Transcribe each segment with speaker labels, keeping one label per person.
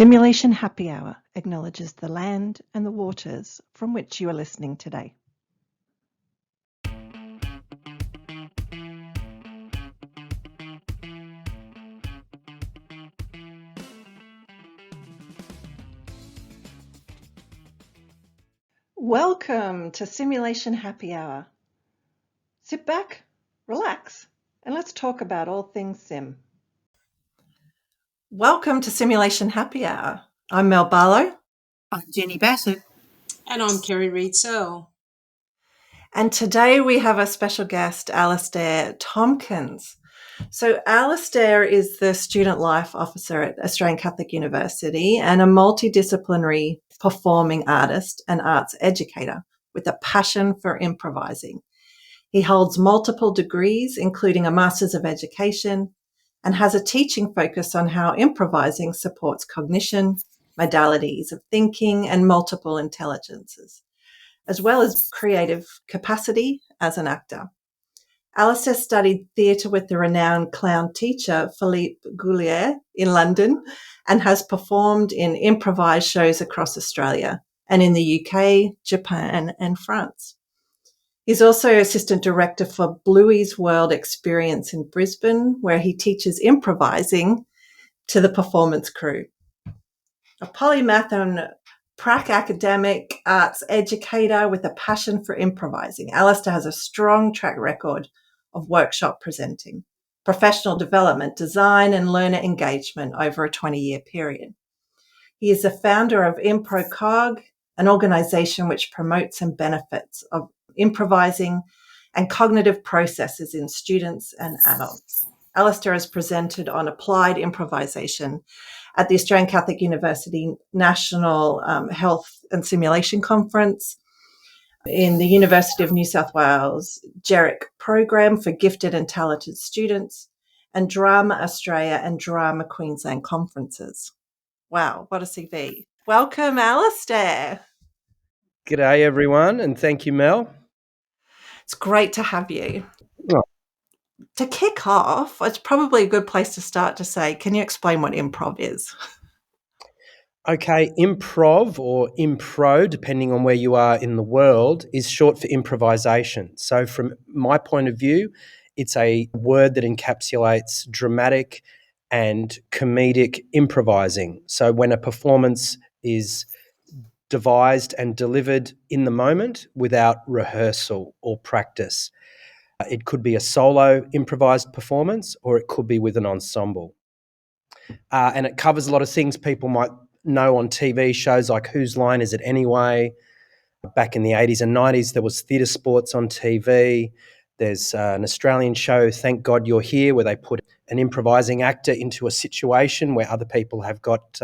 Speaker 1: Simulation Happy Hour acknowledges the land and the waters from which you are listening today. Welcome to Simulation Happy Hour. Sit back, relax, and let's talk about all things sim. Welcome to Simulation Happy Hour. I'm Mel Barlow.
Speaker 2: I'm Jenny Bassett.
Speaker 3: And I'm Kerry Reed-So.
Speaker 1: And today we have a special guest, Alastair Tomkins. So Alastair is the Student Life Officer at Australian Catholic University and a multidisciplinary performing artist and arts educator with a passion for improvising. He holds multiple degrees, including a Master's of Education, and has a teaching focus on how improvising supports cognition, modalities of thinking, and multiple intelligences, as well as creative capacity as an actor. Alastair studied theatre with the renowned clown teacher Philippe Goulier in London and has performed in improvised shows across Australia and in the UK, Japan, and France. He's also assistant director for Bluey's World Experience in Brisbane, where he teaches improvising to the performance crew. A polymath and prac academic arts educator with a passion for improvising, Alastair has a strong track record of workshop presenting, professional development, design, and learner engagement over a 20-year period. He is the founder of Improv, an organisation which promotes and benefits of improvising and cognitive processes in students and adults. Alastair has presented on applied improvisation at the Australian Catholic University National Health and Simulation Conference, in the University of New South Wales GERIC program for gifted and talented students, and Drama Australia and Drama Queensland conferences. Wow, what a CV. Welcome, Alastair.
Speaker 4: G'day, everyone, and thank you, Mel.
Speaker 1: It's great to have you.
Speaker 4: Oh.
Speaker 1: To kick off, it's probably a good place to start to say, can you explain what improv is?
Speaker 4: Okay, improv or impro, depending on where you are in the world, is short for improvisation. So from my point of view, it's a word that encapsulates dramatic and comedic improvising. So when a performance is devised and delivered in the moment without rehearsal or practice. It could be a solo improvised performance or it could be with an ensemble. And it covers a lot of things people might know on TV shows like Whose Line Is It Anyway? Back in the 80s and 90s, there was theatre sports on TV. There's an Australian show, Thank God You're Here, where they put an improvising actor into a situation where other people have got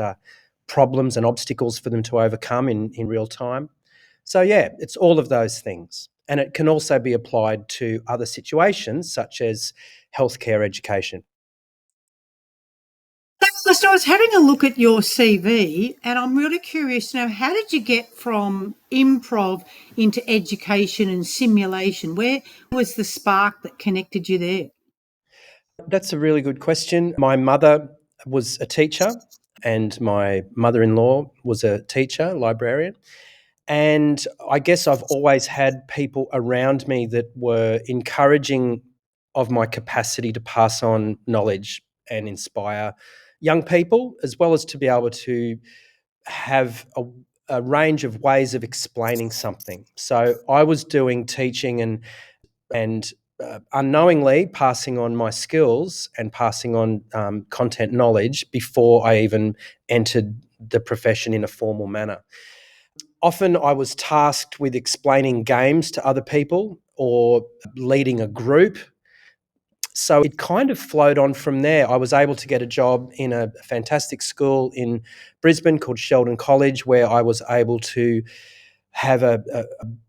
Speaker 4: problems and obstacles for them to overcome in real time. So, yeah, it's all of those things. And it can also be applied to other situations such as healthcare education.
Speaker 2: So I was having a look at your CV and I'm really curious to know, how did you get from improv into education and simulation? Where was the spark that connected you there?
Speaker 4: That's a really good question. My mother was a teacher and my mother-in-law was a teacher, librarian. And I guess I've always had people around me that were encouraging of my capacity to pass on knowledge and inspire young people, as well as to be able to have a range of ways of explaining something. So I was doing teaching and unknowingly passing on my skills and passing on content knowledge before I even entered the profession in a formal manner. Often I was tasked with explaining games to other people or leading a group. So it kind of flowed on from there. I was able to get a job in a fantastic school in Brisbane called Sheldon College, where I was able to have a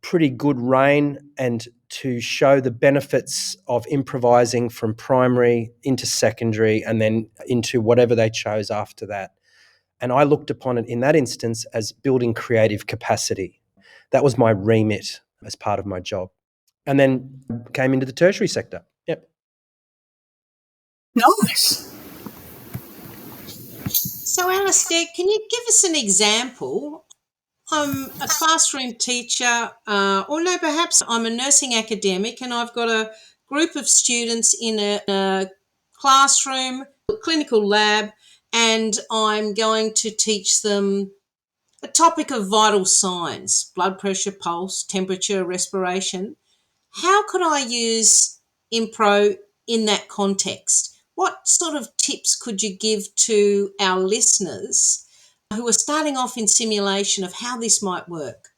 Speaker 4: pretty good reign and to show the benefits of improvising from primary into secondary and then into whatever they chose after that. And I looked upon it in that instance as building creative capacity. That was my remit as part of my job. And then came into the tertiary sector. Yep.
Speaker 2: Nice.
Speaker 3: So, Alastair, can you give us an example? I'm a classroom teacher, or no, perhaps I'm a nursing academic, and I've got a group of students in a classroom, clinical lab, and I'm going to teach them a topic of vital signs: blood pressure, pulse, temperature, respiration. How could I use Impro in that context? What sort of tips could you give to our listeners who are starting off in simulation of how this might work?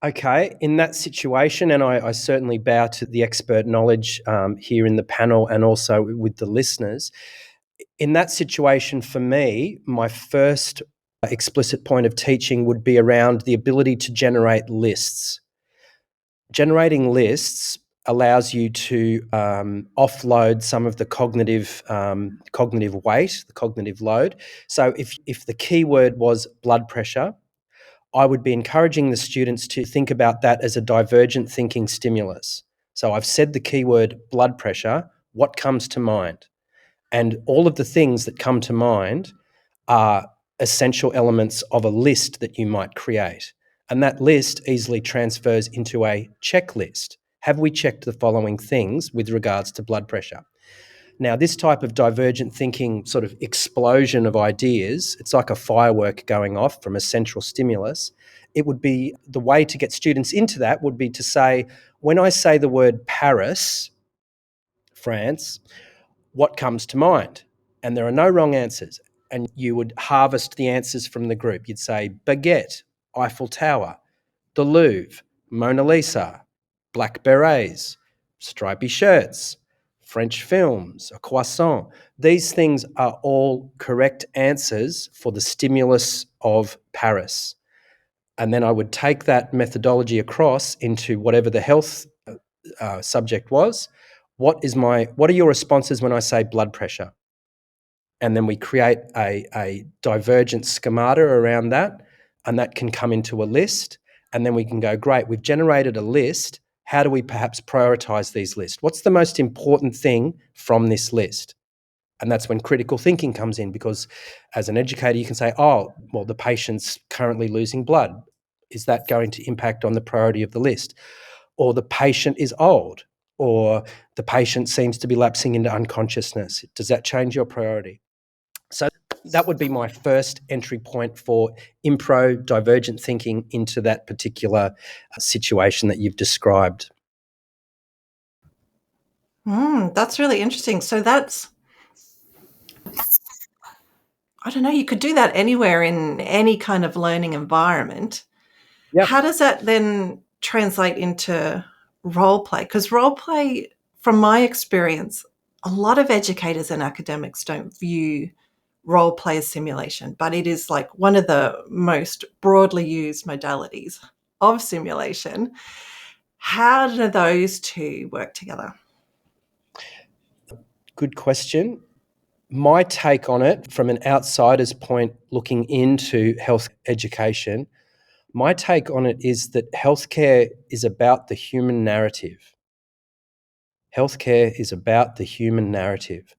Speaker 4: Okay, in that situation, and I certainly bow to the expert knowledge here in the panel and also with the listeners. In that situation, for me, my first explicit point of teaching would be around the ability to generate lists. Generating lists allows you to offload some of the cognitive weight, the cognitive load. So if the keyword was blood pressure, I would be encouraging the students to think about that as a divergent thinking stimulus. So I've said the keyword blood pressure, what comes to mind? And all of the things that come to mind are essential elements of a list that you might create. And that list easily transfers into a checklist. Have we checked the following things with regards to blood pressure? Now, this type of divergent thinking sort of explosion of ideas, it's like a firework going off from a central stimulus. It would be the way to get students into that would be to say, when I say the word Paris, France, what comes to mind? And there are no wrong answers. And you would harvest the answers from the group. You'd say baguette, Eiffel Tower, the Louvre, Mona Lisa, black berets, stripy shirts, French films, a croissant. These things are all correct answers for the stimulus of Paris. And then I would take that methodology across into whatever the health subject was. What are your responses when I say blood pressure? And then we create a divergent schemata around that, and that can come into a list. And then we can go, great, we've generated a list. How do we perhaps prioritize these lists? What's the most important thing from this list? And that's when critical thinking comes in, because as an educator, you can say, oh, well, the patient's currently losing blood. Is that going to impact on the priority of the list? Or the patient is old, or the patient seems to be lapsing into unconsciousness. Does that change your priority? So that would be my first entry point for impro divergent thinking into that particular situation that you've described.
Speaker 1: That's really interesting. So I don't know, you could do that anywhere in any kind of learning environment.
Speaker 4: Yep.
Speaker 1: How does that then translate into role play? Because role play, from my experience, a lot of educators and academics don't view role play as simulation, but it is like one of the most broadly used modalities of simulation. How do those two work together?
Speaker 4: Good question. My take on it from an outsider's point looking into health education, my take on it is that healthcare is about the human narrative. Healthcare is about the human narrative.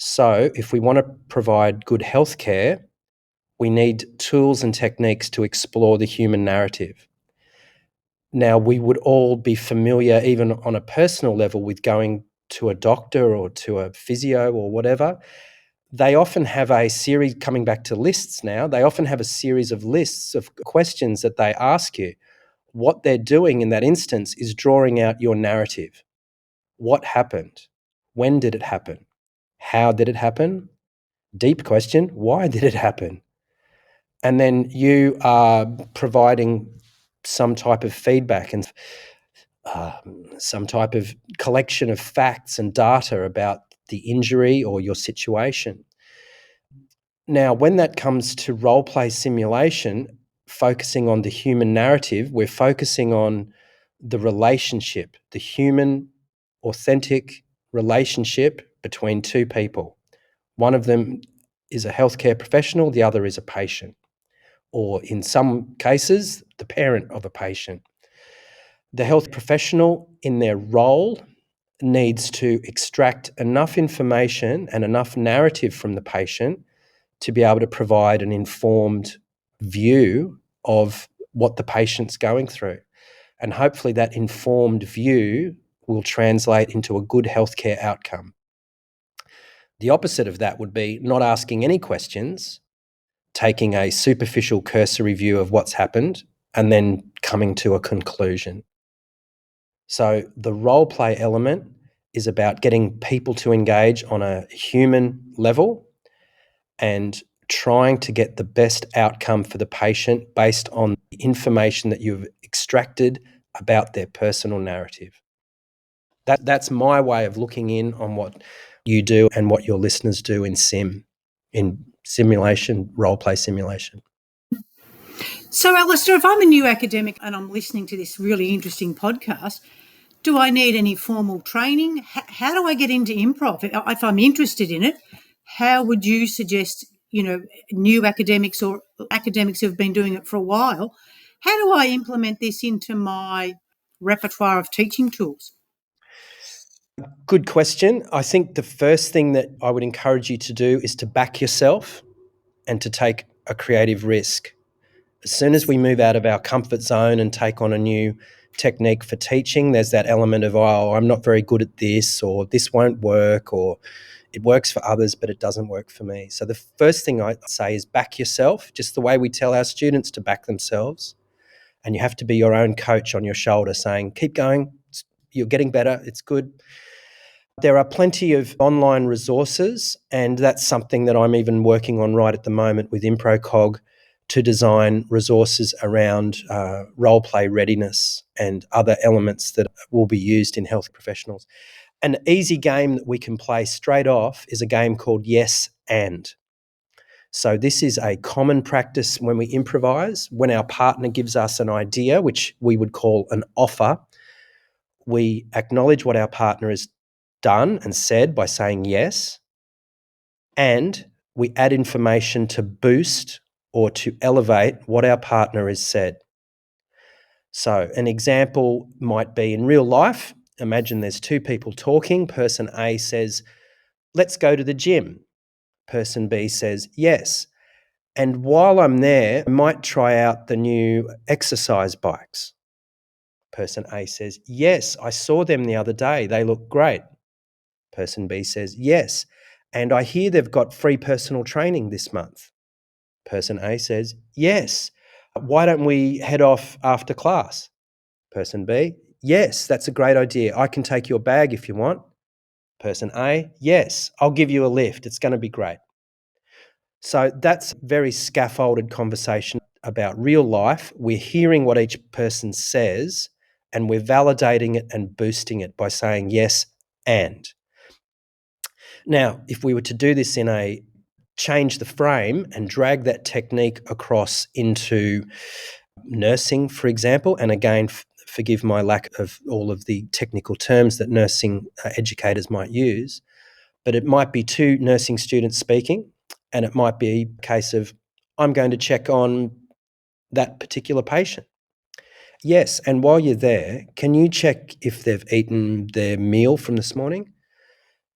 Speaker 4: So if we want to provide good healthcare, we need tools and techniques to explore the human narrative. Now, we would all be familiar, even on a personal level, with going to a doctor or to a physio or whatever. They often have a series, coming back to lists now, they often have a series of lists of questions that they ask you. What they're doing in that instance is drawing out your narrative. What happened? When did it happen? How did it happen? Deep question. Why did it happen? And then you are providing some type of feedback and some type of collection of facts and data about the injury or your situation. Now, when that comes to role play simulation, focusing on the human narrative, we're focusing on the relationship, the human, authentic relationship between two people. One of them is a healthcare professional, the other is a patient, or in some cases, the parent of a patient. The health professional, in their role, needs to extract enough information and enough narrative from the patient to be able to provide an informed view of what the patient's going through. And hopefully that informed view will translate into a good healthcare outcome. The opposite of that would be not asking any questions, taking a superficial cursory view of what's happened, and then coming to a conclusion. So the role play element is about getting people to engage on a human level and trying to get the best outcome for the patient based on the information that you've extracted about their personal narrative. That's my way of looking in on what you do and what your listeners do in simulation, role play simulation.
Speaker 2: So, Alastair, if I'm a new academic and I'm listening to this really interesting podcast, do I need any formal training? How do I get into improv? If I'm interested in it, how would you suggest, new academics or academics who've been doing it for a while, how do I implement this into my repertoire of teaching tools?
Speaker 4: Good question. I think the first thing that I would encourage you to do is to back yourself and to take a creative risk. As soon as we move out of our comfort zone and take on a new technique for teaching, there's that element of, oh, I'm not very good at this, or this won't work, or it works for others, but it doesn't work for me. So the first thing I say is back yourself, just the way we tell our students to back themselves. And you have to be your own coach on your shoulder saying, keep going, you're getting better, it's good. There are plenty of online resources, and that's something that I'm even working on right at the moment with ImproCog to design resources around role play readiness and other elements that will be used in health professionals. An easy game that we can play straight off is a game called Yes and. So this is a common practice when we improvise. When our partner gives us an idea, which we would call an offer, we acknowledge what our partner has done and said by saying yes, and we add information to boost or to elevate what our partner has said. So an example might be in real life. Imagine there's two people talking. Person A says, let's go to the gym. Person B says, yes. And while I'm there, I might try out the new exercise bikes. Person A says, yes, I saw them the other day. They look great. Person B says, yes. And I hear they've got free personal training this month. Person A says, yes. Why don't we head off after class? Person B, yes, that's a great idea. I can take your bag if you want. Person A, yes, I'll give you a lift. It's going to be great. So that's very scaffolded conversation about real life. We're hearing what each person says and we're validating it and boosting it by saying yes and. Now, if we were to do this in a change the frame and drag that technique across into nursing, for example, and again, forgive my lack of all of the technical terms that nursing educators might use, but it might be two nursing students speaking, and it might be a case of, I'm going to check on that particular patient. Yes, and while you're there, can you check if they've eaten their meal from this morning?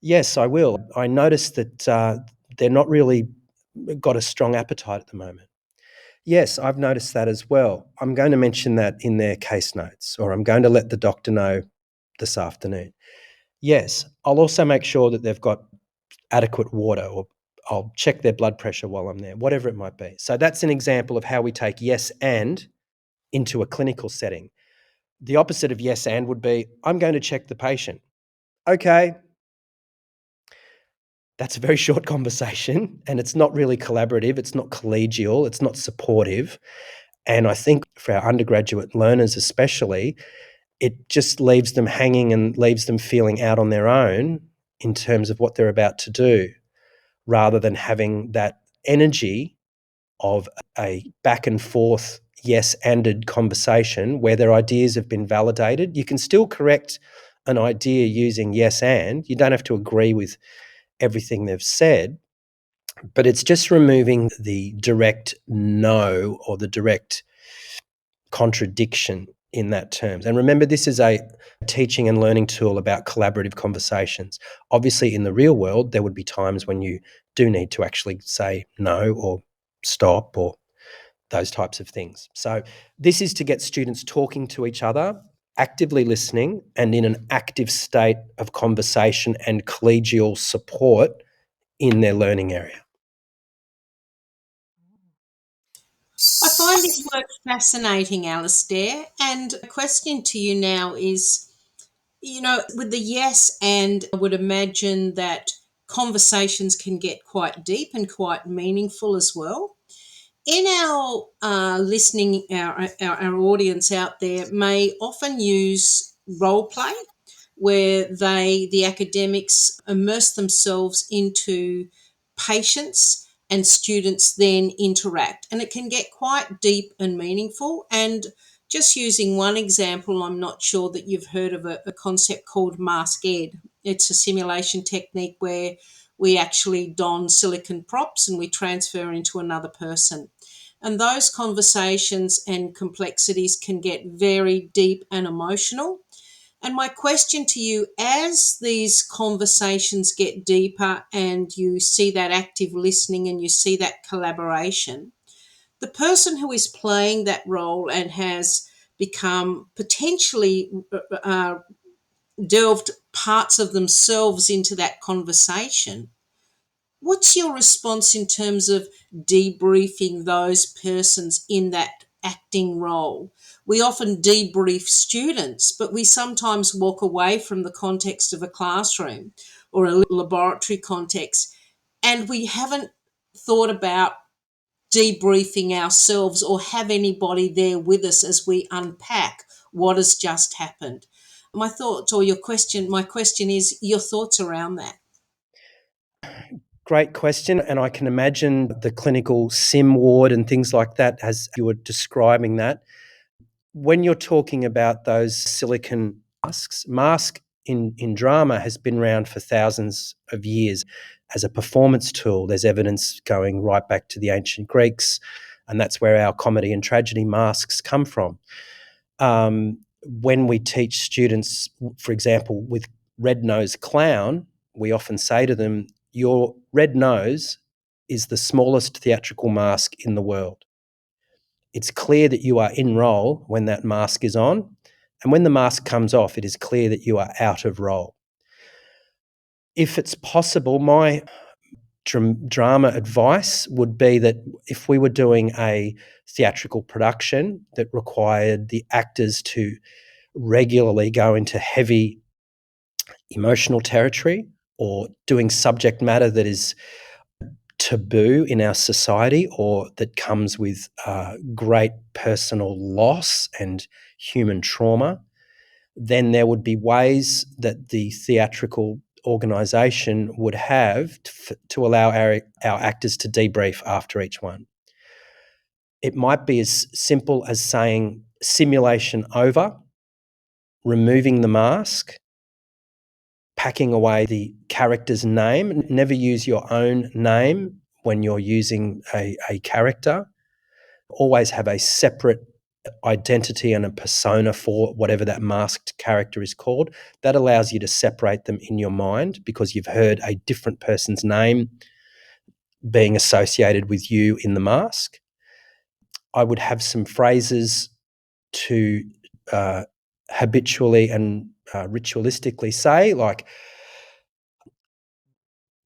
Speaker 4: Yes, I will. I noticed that they're not really got a strong appetite at the moment. Yes, I've noticed that as well. I'm going to mention that in their case notes, or I'm going to let the doctor know this afternoon. Yes, I'll also make sure that they've got adequate water, or I'll check their blood pressure while I'm there, whatever it might be. So that's an example of how we take yes and into a clinical setting. The opposite of yes and would be, I'm going to check the patient. Okay. That's a very short conversation, and it's not really collaborative. It's not collegial. It's not supportive. And I think for our undergraduate learners especially, it just leaves them hanging and leaves them feeling out on their own in terms of what they're about to do, rather than having that energy of a back and forth yes-anded conversation where their ideas have been validated. You can still correct an idea using yes and. You don't have to agree with everything they've said, but it's just removing the direct no or the direct contradiction in that terms. And remember, this is a teaching and learning tool about collaborative conversations. Obviously, in the real world, there would be times when you do need to actually say no or stop or those types of things. So this is to get students talking to each other, actively listening, and in an active state of conversation and collegial support in their learning area.
Speaker 3: I find this work fascinating, Alastair. And a question to you now is, with the yes, and I would imagine that conversations can get quite deep and quite meaningful as well. In our listening, our audience out there may often use role play where the academics immerse themselves into patients and students then interact. And it can get quite deep and meaningful. And just using one example, I'm not sure that you've heard of a concept called Mask Ed. It's a simulation technique where we actually don silicon props and we transfer into another person. And those conversations and complexities can get very deep and emotional. And my question to you, as these conversations get deeper and you see that active listening and you see that collaboration, the person who is playing that role and has become potentially delved parts of themselves into that conversation, what's your response in terms of debriefing those persons in that acting role? We often debrief students, but we sometimes walk away from the context of a classroom or a laboratory context, and we haven't thought about debriefing ourselves or have anybody there with us as we unpack what has just happened. My thoughts, or my question is your thoughts around that.
Speaker 4: Great question. And I can imagine the clinical sim ward and things like that as you were describing that. When you're talking about those silicon masks, mask in drama has been around for thousands of years as a performance tool. There's evidence going right back to the ancient Greeks, and that's where our comedy and tragedy masks come from. When we teach students, for example, with red-nosed clown, we often say to them, your red nose is the smallest theatrical mask in the world. It's clear that you are in role when that mask is on, and when the mask comes off, it is clear that you are out of role. If it's possible, my drama advice would be that if we were doing a theatrical production that required the actors to regularly go into heavy emotional territory or doing subject matter that is taboo in our society or that comes with great personal loss and human trauma, then there would be ways that the theatrical organisation would have to allow our actors to debrief after each one. It might be as simple as saying simulation over, removing the mask, packing away the character's name. Never use your own name when you're using a character. Always have a separate identity and a persona for whatever that masked character is called. That allows you to separate them in your mind because you've heard a different person's name being associated with you in the mask. I would have some phrases to habitually and ritualistically say, like,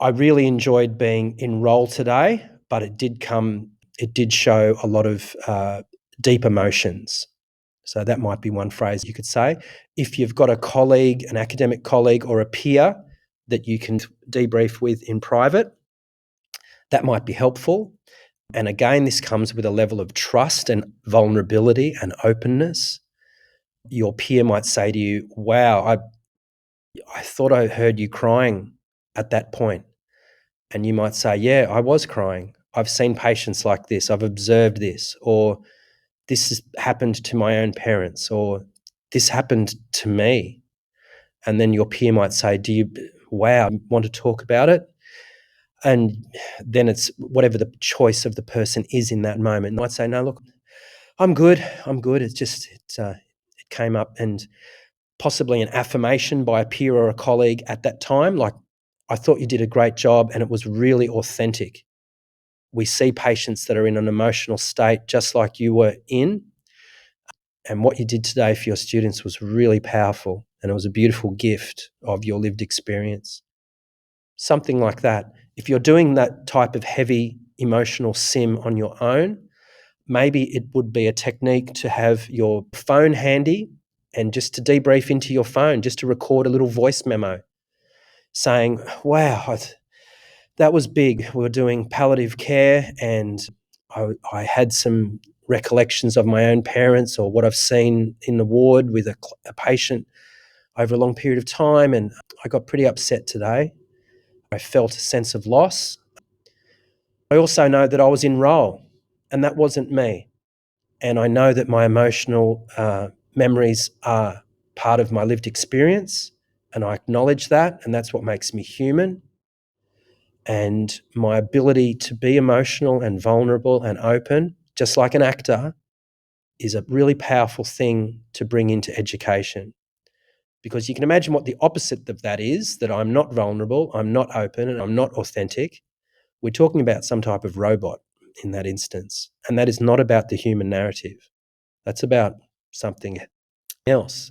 Speaker 4: I really enjoyed being in role today, but it did show a lot of deep emotions. So that might be one phrase you could say. If you've got a colleague, an academic colleague or a peer that you can debrief with in private, that might be helpful. And again, this comes with a level of trust and vulnerability and openness. Your peer might say to you, wow, I thought I heard you crying at that point. And you might say, yeah, I was crying. I've seen patients like this. I've observed this. Or this has happened to my own parents. Or this happened to me. And then your peer might say, wow, want to talk about it? And then it's whatever the choice of the person is in that moment. And I'd say, no, look, I'm good. It's just, it came up, and possibly an affirmation by a peer or a colleague at that time, like, I thought you did a great job and it was really authentic. We see patients that are in an emotional state just like you were in. And what you did today for your students was really powerful, and it was a beautiful gift of your lived experience. Something like that. If you're doing that type of heavy emotional sim on your own, maybe it would be a technique to have your phone handy and just to debrief into your phone, just to record a little voice memo saying, wow, that was big. We were doing palliative care and I had some recollections of my own parents or what I've seen in the ward with a patient over a long period of time, and I got pretty upset today. I felt a sense of loss. I also know that I was in role, and that wasn't me. And I know that my emotional memories are part of my lived experience, and I acknowledge that, and that's what makes me human. And my ability to be emotional and vulnerable and open, just like an actor, is a really powerful thing to bring into education. Because you can imagine what the opposite of that is, that I'm not vulnerable, I'm not open, and I'm not authentic. We're talking about some type of robot in that instance. And that is not about the human narrative. That's about something else.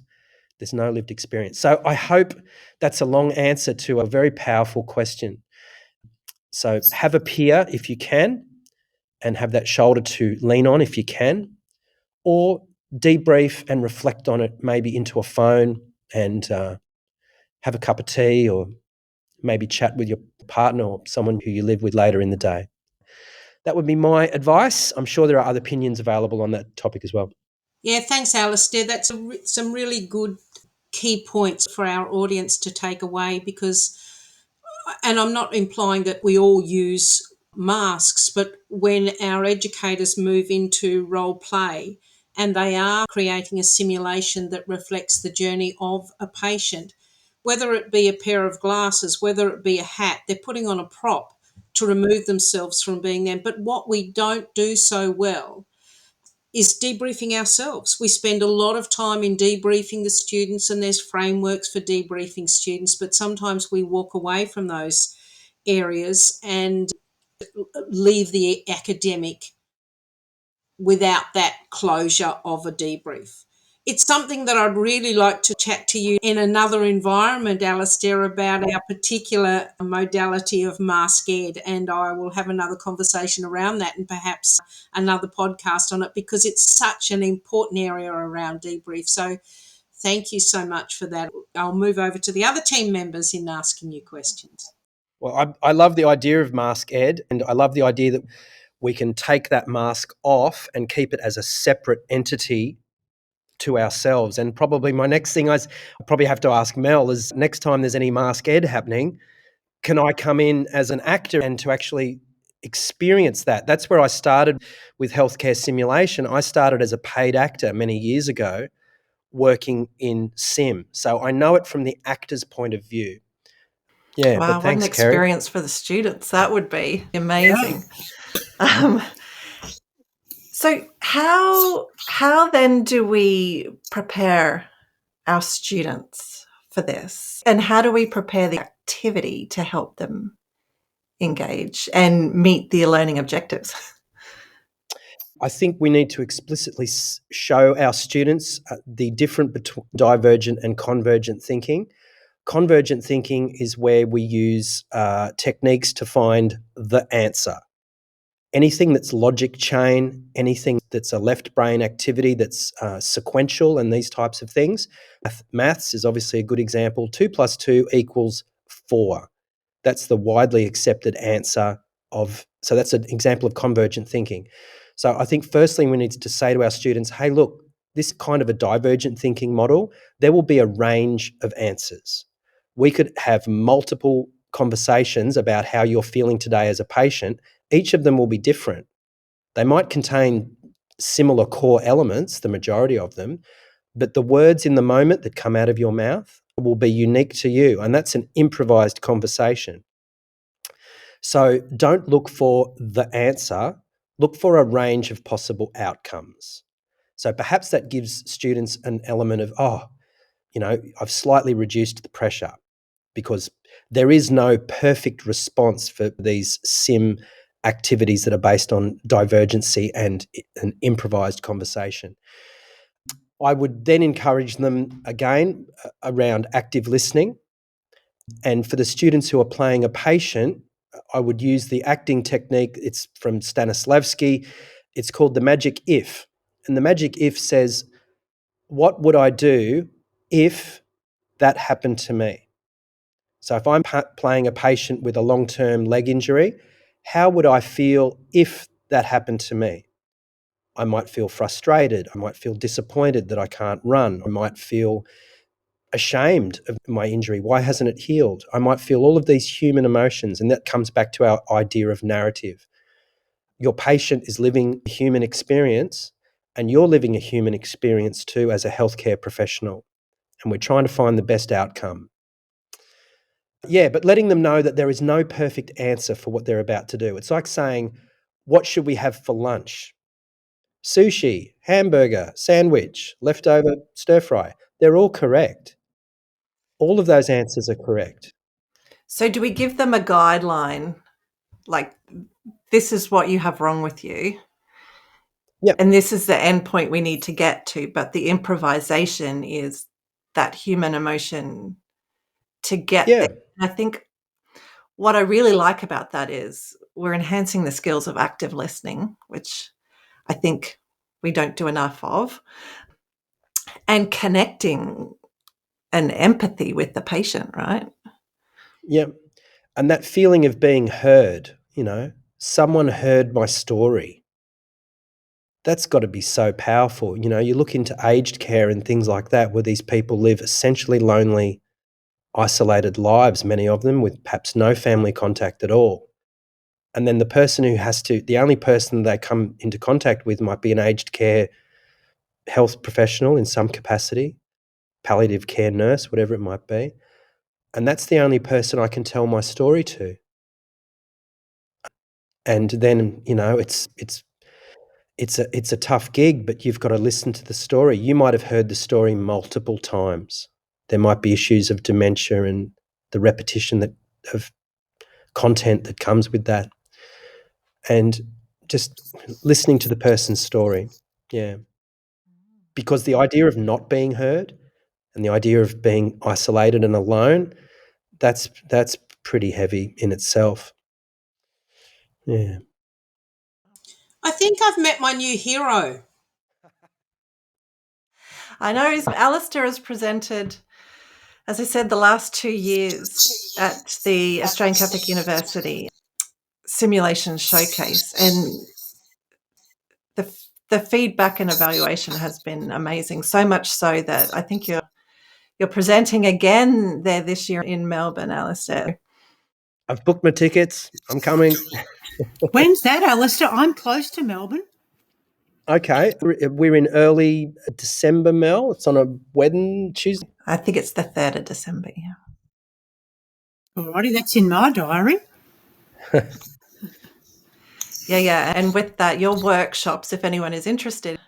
Speaker 4: There's no lived experience. So I hope that's a long answer to a very powerful question. So have a peer if you can, and have that shoulder to lean on if you can, or debrief and reflect on it, maybe into a phone and have a cup of tea, or maybe chat with your partner or someone who you live with later in the day. That would be my advice. I'm sure there are other opinions available on that topic as well.
Speaker 3: Yeah, thanks, Alastair. That's some really good key points for our audience to take away, because, and I'm not implying that we all use masks, but when our educators move into role play and they are creating a simulation that reflects the journey of a patient, whether it be a pair of glasses, whether it be a hat, they're putting on a prop to remove themselves from being them. But what we don't do so well is debriefing ourselves. We spend a lot of time in debriefing the students, and there's frameworks for debriefing students, but sometimes we walk away from those areas and leave the academic without that closure of a debrief. It's something that I'd really like to chat to you in another environment, Alastair, about our particular modality of mask ed, and I will have another conversation around that and perhaps another podcast on it, because it's such an important area around debrief. So thank you so much for that. I'll move over to the other team members in asking you questions.
Speaker 4: Well, I love the idea of mask ed, and I love the idea that we can take that mask off and keep it as a separate entity to ourselves. And probably my next thing I probably have to ask Mel is, next time there's any mask ed happening, can I come in as an actor and to actually experience that? That's where I started with healthcare simulation. I started as a paid actor many years ago, working in sim. So I know it from the actor's point of view. Yeah,
Speaker 1: Wow,
Speaker 4: but
Speaker 1: what an
Speaker 4: thanks, Kerry.
Speaker 1: experience for the students. That would be amazing. So how then do we prepare our students for this? And how do we prepare the activity to help them engage and meet the learning objectives?
Speaker 4: I think we need to explicitly show our students the difference between divergent and convergent thinking. Convergent thinking is where we use techniques to find the answer. Anything that's logic chain, anything that's a left brain activity that's sequential, and these types of things. Maths is obviously a good example. 2 + 2 = 4. That's the widely accepted answer so that's an example of convergent thinking. So I think firstly we need to say to our students, hey, look, this kind of a divergent thinking model, there will be a range of answers. We could have multiple conversations about how you're feeling today as a patient. Each of them will be different. They might contain similar core elements, the majority of them, but the words in the moment that come out of your mouth will be unique to you, and that's an improvised conversation. So don't look for the answer, look for a range of possible outcomes. So perhaps that gives students an element of, I've slightly reduced the pressure because There is no perfect response for these sim activities that are based on divergency and an improvised conversation. I would then encourage them again around active listening. And for the students who are playing a patient, I would use the acting technique. It's from Stanislavski. It's called the magic if. And the magic if says, what would I do if that happened to me? So if I'm playing a patient with a long-term leg injury, how would I feel if that happened to me? I might feel frustrated. I might feel disappointed that I can't run. I might feel ashamed of my injury. Why hasn't it healed? I might feel all of these human emotions, and that comes back to our idea of narrative. Your patient is living a human experience, and you're living a human experience too as a healthcare professional, and we're trying to find the best outcome. Yeah, but letting them know that there is no perfect answer for what they're about to do. It's like saying, what should we have for lunch? Sushi, hamburger, sandwich, leftover stir fry. They're all correct. All of those answers are correct.
Speaker 1: So do we give them a guideline, like this is what you have wrong with you?
Speaker 4: Yep.
Speaker 1: And this is the end point we need to get to, but the improvisation is that human emotion to get
Speaker 4: Yeah.
Speaker 1: there. And I think what I really like about that is we're enhancing the skills of active listening, which I think we don't do enough of, and connecting and empathy with the patient, right?
Speaker 4: Yeah. And that feeling of being heard, someone heard my story. That's got to be so powerful. You look into aged care and things like that, where these people live essentially lonely, isolated lives, many of them with perhaps no family contact at all. And then the only person they come into contact with might be an aged care health professional in some capacity, palliative care nurse, whatever it might be. And that's the only person I can tell my story to. And then, it's a tough gig, but you've got to listen to the story. You might have heard the story multiple times. There might be issues of dementia and the repetition of content that comes with that. And just listening to the person's story. Yeah. Because the idea of not being heard and the idea of being isolated and alone, that's pretty heavy in itself. Yeah.
Speaker 3: I think I've met my new hero.
Speaker 1: I know Alastair has presented, as I said, the last 2 years at the Australian Catholic University Simulation Showcase, and the feedback and evaluation has been amazing, so much so that I think you're presenting again there this year in Melbourne, Alastair.
Speaker 4: I've booked my tickets. I'm coming.
Speaker 2: When's that, Alastair? I'm close to Melbourne.
Speaker 4: Okay. We're in early December, Mel. It's on a wedding Tuesday.
Speaker 1: I think it's the 3rd of December, yeah.
Speaker 2: Alrighty, that's in my diary.
Speaker 1: Yeah. And with that, your workshops, if anyone is interested,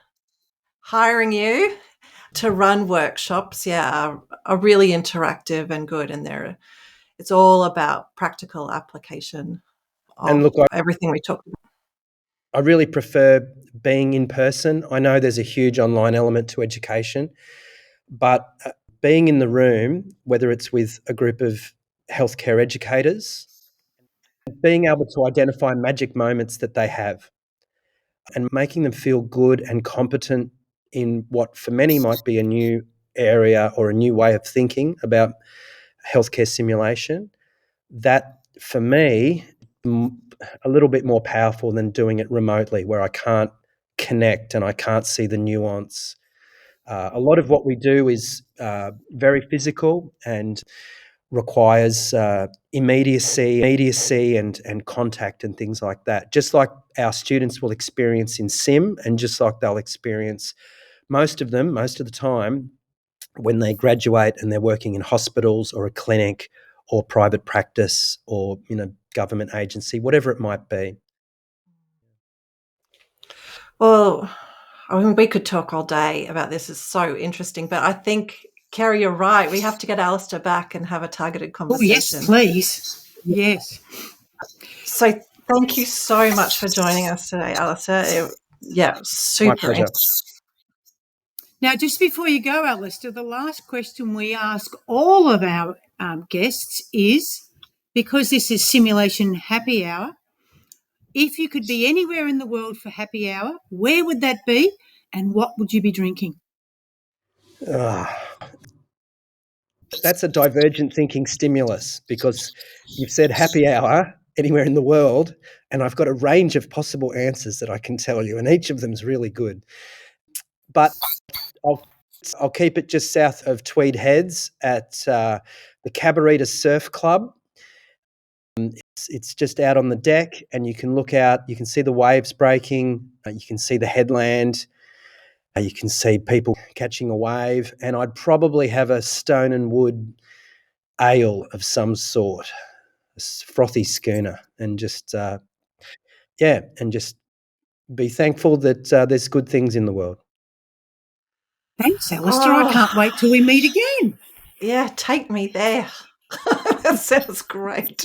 Speaker 1: hiring you to run workshops, are really interactive and good. And it's all about practical application of
Speaker 4: And look,
Speaker 1: everything we talked about.
Speaker 4: I really prefer being in person. I know there's a huge online element to education, but being in the room, whether it's with a group of healthcare educators, being able to identify magic moments that they have and making them feel good and competent in what for many might be a new area or a new way of thinking about healthcare simulation, that for me, a little bit more powerful than doing it remotely where I can't connect and I can't see the nuance. A lot of what we do is very physical and requires immediacy and contact and things like that, just like our students will experience in sim and just like they'll experience most of the time when they graduate and they're working in hospitals or a clinic or private practice or government agency, whatever it might be.
Speaker 1: Well, I mean, we could talk all day about this. It's so interesting, but I think Kerry, you're right. We have to get Alastair back and have a targeted
Speaker 2: Oh, yes,
Speaker 1: conversation.
Speaker 2: please. Yes.
Speaker 1: So thank you so much for joining us today, Alastair. Super
Speaker 4: My pleasure.
Speaker 1: interesting.
Speaker 2: Now, just before you go, Alastair, the last question we ask all of our guests is, because this is Simulation Happy Hour, if you could be anywhere in the world for happy hour, where would that be and what would you be drinking?
Speaker 4: That's a divergent thinking stimulus, because you've said happy hour anywhere in the world, and I've got a range of possible answers that I can tell you, and each of them is really good. But I'll keep it just south of Tweed Heads at the Cabarita Surf Club. It's just out on the deck, and you can look out. You can see the waves breaking. You can see the headland. You can see people catching a wave. And I'd probably have a stone and wood ale of some sort, a frothy schooner, and just be thankful that there's good things in the world.
Speaker 2: Thanks, Alastair. I can't wait till we meet again.
Speaker 1: Yeah, take me there. That sounds great.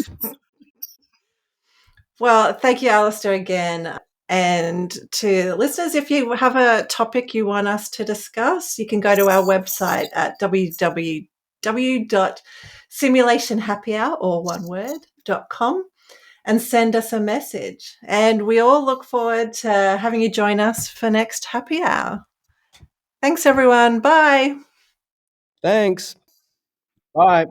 Speaker 1: Well, thank you, Alastair, again. And to listeners, if you have a topic you want us to discuss, you can go to our website at www.simulationhappyhour, or one word.com, and send us a message. And we all look forward to having you join us for next happy hour. Thanks, everyone. Bye.
Speaker 4: Thanks. Bye.